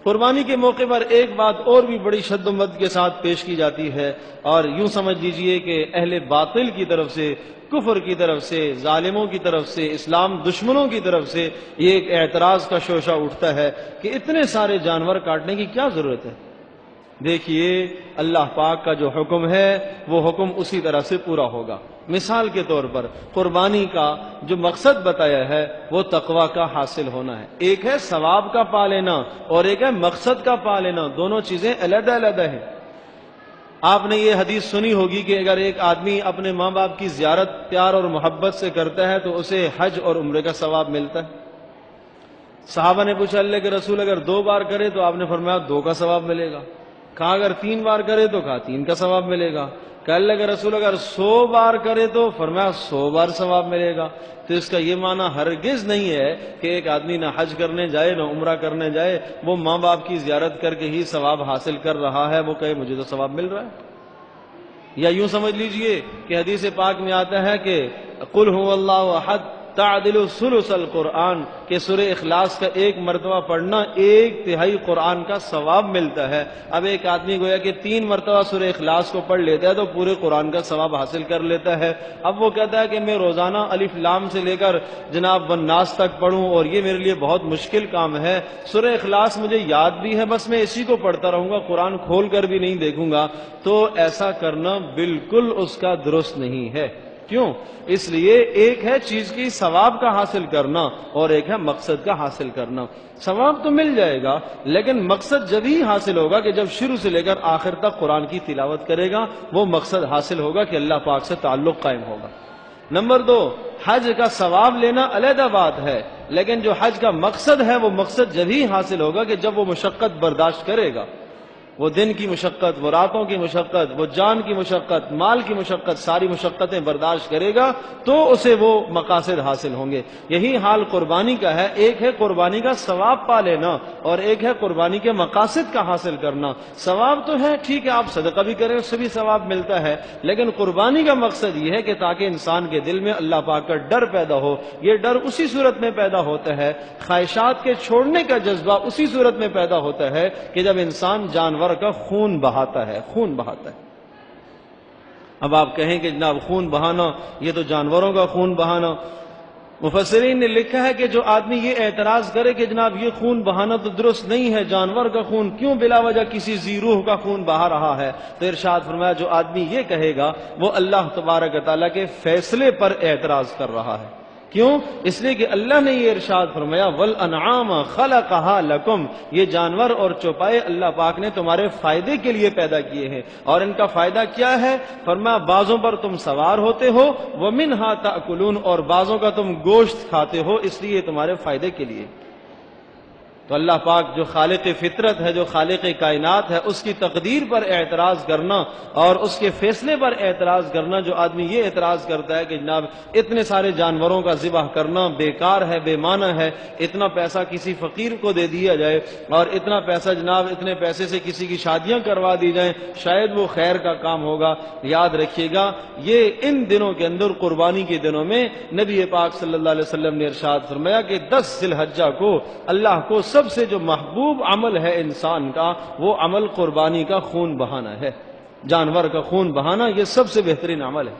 قربانی کے موقع پر ایک بات اور بھی بڑی شد و مد کے ساتھ پیش کی جاتی ہے، اور یوں سمجھ لیجئے کہ اہل باطل کی طرف سے، کفر کی طرف سے، ظالموں کی طرف سے، اسلام دشمنوں کی طرف سے یہ ایک اعتراض کا شوشہ اٹھتا ہے کہ اتنے سارے جانور کاٹنے کی کیا ضرورت ہے؟ دیکھیے اللہ پاک کا جو حکم ہے وہ حکم اسی طرح سے پورا ہوگا۔ مثال کے طور پر قربانی کا جو مقصد بتایا ہے وہ تقوی کا حاصل ہونا ہے۔ ایک ہے ثواب کا پا لینا اور ایک ہے مقصد کا پا لینا، دونوں چیزیں علیحدہ علیحدہ ہیں۔ آپ نے یہ حدیث سنی ہوگی کہ اگر ایک آدمی اپنے ماں باپ کی زیارت پیار اور محبت سے کرتا ہے تو اسے حج اور عمرے کا ثواب ملتا ہے۔ صحابہ نے پوچھا اللہ کے رسول اگر 2 بار کرے تو آپ نے فرمایا 2 کا ثواب ملے گا۔ کہا اگر 3 بار کرے تو کہا 3 کا ثواب ملے گا۔ کہا اللہ کے رسول اگر 100 بار کرے تو فرمایا 100 بار ثواب ملے گا۔ تو اس کا یہ معنی ہرگز نہیں ہے کہ ایک آدمی نہ حج کرنے جائے نہ عمرہ کرنے جائے، وہ ماں باپ کی زیارت کر کے ہی ثواب حاصل کر رہا ہے، وہ کہے مجھے تو ثواب مل رہا ہے۔ یا یوں سمجھ لیجئے کہ حدیث پاک میں آتا ہے کہ قل هو اللہ احد تعدل ثلث القرآن، کہ سورہ اخلاص کا 1 مرتبہ پڑھنا 1/3 قرآن کا ثواب ملتا ہے۔ اب ایک آدمی گویا کہ 3 مرتبہ سورہ اخلاص کو پڑھ لیتا ہے تو پورے قرآن کا ثواب حاصل کر لیتا ہے۔ اب وہ کہتا ہے کہ میں روزانہ الف لام سے لے کر جناب والناس تک پڑھوں اور یہ میرے لیے بہت مشکل کام ہے، سورہ اخلاص مجھے یاد بھی ہے، بس میں اسی کو پڑھتا رہوں گا، قرآن کھول کر بھی نہیں دیکھوں گا، تو ایسا کرنا بالکل اس کا درست نہیں ہے۔ کیوں؟ اس لیے ایک ہے چیز کی ثواب کا حاصل کرنا اور ایک ہے مقصد کا حاصل کرنا۔ ثواب تو مل جائے گا لیکن مقصد جب ہی حاصل ہوگا کہ جب شروع سے لے کر آخر تک قرآن کی تلاوت کرے گا، وہ مقصد حاصل ہوگا کہ اللہ پاک سے تعلق قائم ہوگا۔ نمبر 2، حج کا ثواب لینا علیحدہ بات ہے، لیکن جو حج کا مقصد ہے وہ مقصد جب ہی حاصل ہوگا کہ جب وہ مشقت برداشت کرے گا، وہ دن کی مشقت، وہ راتوں کی مشقت، وہ جان کی مشقت، مال کی مشقت، ساری مشقتیں برداشت کرے گا تو اسے وہ مقاصد حاصل ہوں گے۔ یہی حال قربانی کا ہے، ایک ہے قربانی کا ثواب پا لینا اور ایک ہے قربانی کے مقاصد کا حاصل کرنا۔ ثواب تو ہے، ٹھیک ہے آپ صدقہ بھی کریں اس سے بھی ثواب ملتا ہے، لیکن قربانی کا مقصد یہ ہے کہ تاکہ انسان کے دل میں اللہ پاک کا ڈر پیدا ہو۔ یہ ڈر اسی صورت میں پیدا ہوتا ہے، خواہشات کے چھوڑنے کا جذبہ اسی صورت میں پیدا ہوتا ہے کہ جب انسان جانور کا خون بہاتا ہے، خون بہاتا ہے۔ اب آپ کہیں کہ جناب خون بہانا یہ تو جانوروں کا خون بہانا، مفسرین نے لکھا ہے کہ جو آدمی یہ اعتراض کرے کہ جناب یہ خون بہانا تو درست نہیں ہے، جانور کا خون کیوں بلا وجہ کسی ذی روح کا خون بہا رہا ہے، تو ارشاد فرمایا جو آدمی یہ کہے گا وہ اللہ تبارک و تعالیٰ کے فیصلے پر اعتراض کر رہا ہے۔ کیوں؟ اس لیے کہ اللہ نے یہ ارشاد فرمایا والانعام خلقها لکم، یہ جانور اور چوپائے اللہ پاک نے تمہارے فائدے کے لیے پیدا کیے ہیں، اور ان کا فائدہ کیا ہے؟ فرمایا بعضوں پر تم سوار ہوتے ہو، ومنھا تاکلون، اور بعضوں کا تم گوشت کھاتے ہو، اس لیے تمہارے فائدے کے لیے۔ تو اللہ پاک جو خالق فطرت ہے، جو خالق کائنات ہے، اس کی تقدیر پر اعتراض کرنا اور اس کے فیصلے پر اعتراض کرنا، جو آدمی یہ اعتراض کرتا ہے کہ جناب اتنے سارے جانوروں کا ذبح کرنا بیکار ہے، بے معنی ہے، اتنا پیسہ کسی فقیر کو دے دیا جائے اور اتنا پیسہ جناب اتنے پیسے سے کسی کی شادیاں کروا دی جائیں، شاید وہ خیر کا کام ہوگا۔ یاد رکھیے گا یہ ان دنوں کے اندر، قربانی کے دنوں میں نبی پاک صلی اللہ علیہ وسلم نے ارشاد فرمایا کہ 10 ذی الحجہ کو اللہ کو سب سے جو محبوب عمل ہے انسان کا وہ عمل قربانی کا خون بہانا ہے، جانور کا خون بہانا، یہ سب سے بہترین عمل ہے۔